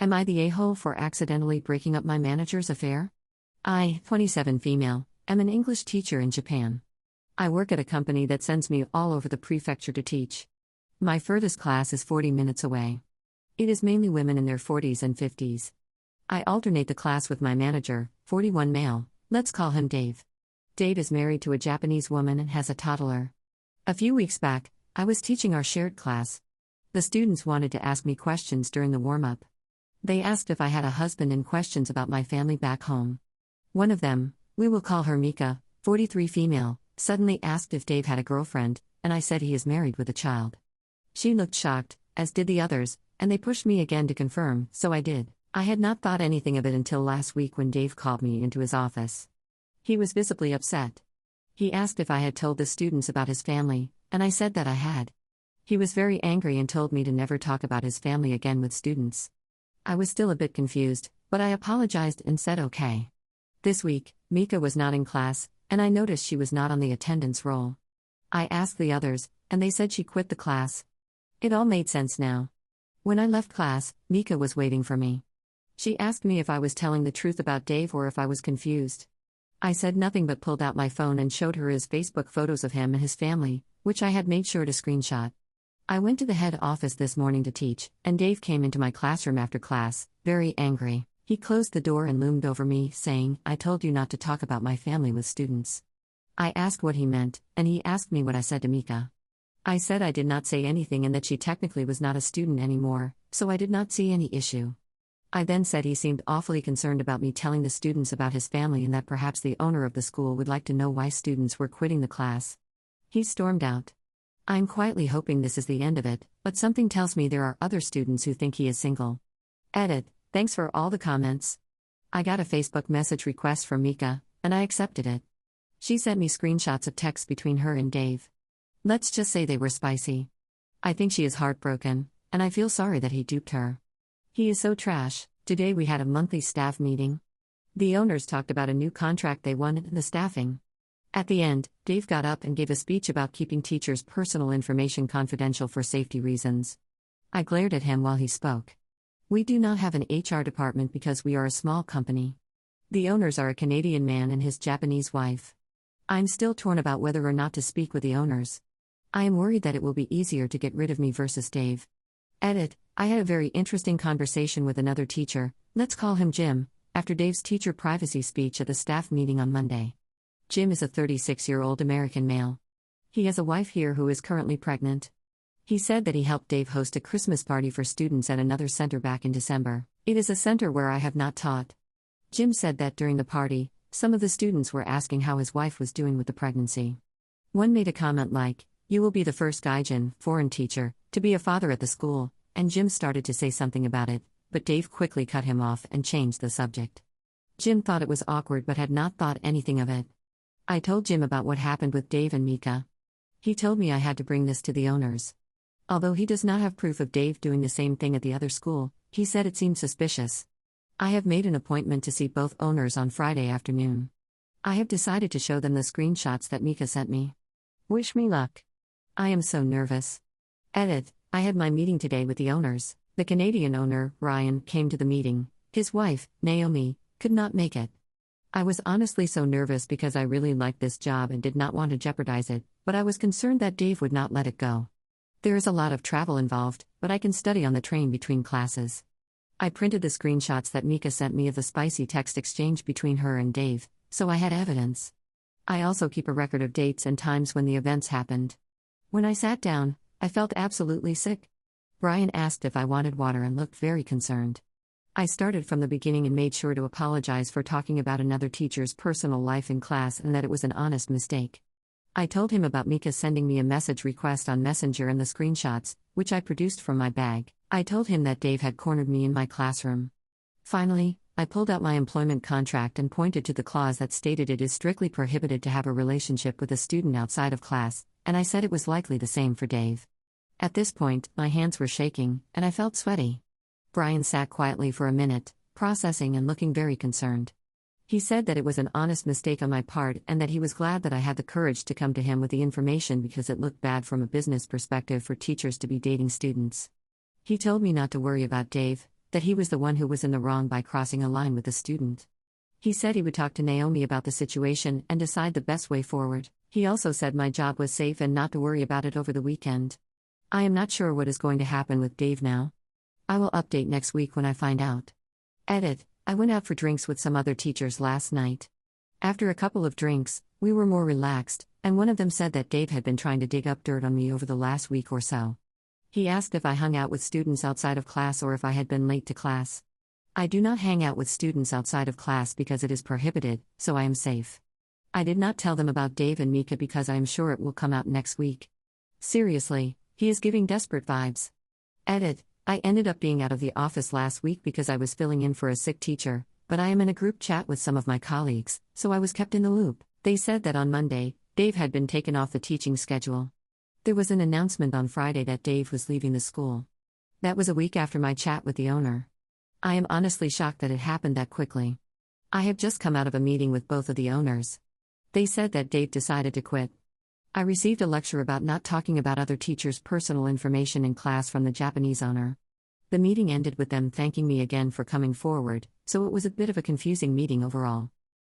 Am I the a-hole for accidentally breaking up my manager's affair? I, 27 female, am an English teacher in Japan. I work at a company that sends me all over the prefecture to teach. My furthest class is 40 minutes away. It is mainly women in their 40s and 50s. I alternate the class with my manager, 41 male, let's call him Dave. Dave is married to a Japanese woman and has a toddler. A few weeks back, I was teaching our shared class. The students wanted to ask me questions during the warm-up. They asked if I had a husband and questions about my family back home. One of them, we will call her Mika, 43 female, suddenly asked if Dave had a girlfriend, and I said he is married with a child. She looked shocked, as did the others, and they pushed me again to confirm, so I did. I had not thought anything of it until last week when Dave called me into his office. He was visibly upset. He asked if I had told the students about his family, and I said that I had. He was very angry and told me to never talk about his family again with students. I was still a bit confused, but I apologized and said okay. This week, Mika was not in class, and I noticed she was not on the attendance roll. I asked the others, and they said she quit the class. It all made sense now. When I left class, Mika was waiting for me. She asked me if I was telling the truth about Dave or if I was confused. I said nothing but pulled out my phone and showed her his Facebook photos of him and his family, which I had made sure to screenshot. I went to the head office this morning to teach, and Dave came into my classroom after class, very angry. He closed the door and loomed over me, saying, "I told you not to talk about my family with students." I asked what he meant, and he asked me what I said to Mika. I said I did not say anything and that she technically was not a student anymore, so I did not see any issue. I then said he seemed awfully concerned about me telling the students about his family and that perhaps the owner of the school would like to know why students were quitting the class. He stormed out. I'm quietly hoping this is the end of it, but something tells me there are other students who think he is single. Edit. Thanks for all the comments. I got a Facebook message request from Mika, and I accepted it. She sent me screenshots of texts between her and Dave. Let's just say they were spicy. I think she is heartbroken, and I feel sorry that he duped her. He is so trash. Today we had a monthly staff meeting. The owners talked about a new contract they won and the staffing. At the end, Dave got up and gave a speech about keeping teachers' personal information confidential for safety reasons. I glared at him while he spoke. We do not have an HR department because we are a small company. The owners are a Canadian man and his Japanese wife. I'm still torn about whether or not to speak with the owners. I am worried that it will be easier to get rid of me versus Dave. Edit. I had a very interesting conversation with another teacher, let's call him Jim, after Dave's teacher privacy speech at the staff meeting on Monday. Jim is a 36-year-old American male. He has a wife here who is currently pregnant. He said that he helped Dave host a Christmas party for students at another center back in December. It is a center where I have not taught. Jim said that during the party, some of the students were asking how his wife was doing with the pregnancy. One made a comment like, "You will be the first Gaijin, foreign teacher, to be a father at the school," and Jim started to say something about it, but Dave quickly cut him off and changed the subject. Jim thought it was awkward but had not thought anything of it. I told Jim about what happened with Dave and Mika. He told me I had to bring this to the owners. Although he does not have proof of Dave doing the same thing at the other school, he said it seemed suspicious. I have made an appointment to see both owners on Friday afternoon. I have decided to show them the screenshots that Mika sent me. Wish me luck. I am so nervous. Edit. I had my meeting today with the owners. The Canadian owner, Ryan, came to the meeting. His wife, Naomi, could not make it. I was honestly so nervous because I really liked this job and did not want to jeopardize it, but I was concerned that Dave would not let it go. There is a lot of travel involved, but I can study on the train between classes. I printed the screenshots that Mika sent me of the spicy text exchange between her and Dave, so I had evidence. I also keep a record of dates and times when the events happened. When I sat down, I felt absolutely sick. Ryan asked if I wanted water and looked very concerned. I started from the beginning and made sure to apologize for talking about another teacher's personal life in class and that it was an honest mistake. I told him about Mika sending me a message request on Messenger and the screenshots, which I produced from my bag. I told him that Dave had cornered me in my classroom. Finally, I pulled out my employment contract and pointed to the clause that stated it is strictly prohibited to have a relationship with a student outside of class, and I said it was likely the same for Dave. At this point, my hands were shaking, and I felt sweaty. Brian sat quietly for a minute, processing and looking very concerned. He said that it was an honest mistake on my part and that he was glad that I had the courage to come to him with the information because it looked bad from a business perspective for teachers to be dating students. He told me not to worry about Dave, that he was the one who was in the wrong by crossing a line with a student. He said he would talk to Naomi about the situation and decide the best way forward. He also said my job was safe and not to worry about it over the weekend. I am not sure what is going to happen with Dave now. I will update next week when I find out. Edit: I went out for drinks with some other teachers last night. After a couple of drinks, we were more relaxed, and one of them said that Dave had been trying to dig up dirt on me over the last week or so. He asked if I hung out with students outside of class or if I had been late to class. I do not hang out with students outside of class because it is prohibited, so I am safe. I did not tell them about Dave and Mika because I am sure it will come out next week. Seriously, he is giving desperate vibes. Edit: I ended up being out of the office last week because I was filling in for a sick teacher, but I am in a group chat with some of my colleagues, so I was kept in the loop. They said that on Monday, Dave had been taken off the teaching schedule. There was an announcement on Friday that Dave was leaving the school. That was a week after my chat with the owner. I am honestly shocked that it happened that quickly. I have just come out of a meeting with both of the owners. They said that Dave decided to quit. I received a lecture about not talking about other teachers' personal information in class from the Japanese owner. The meeting ended with them thanking me again for coming forward, so it was a bit of a confusing meeting overall.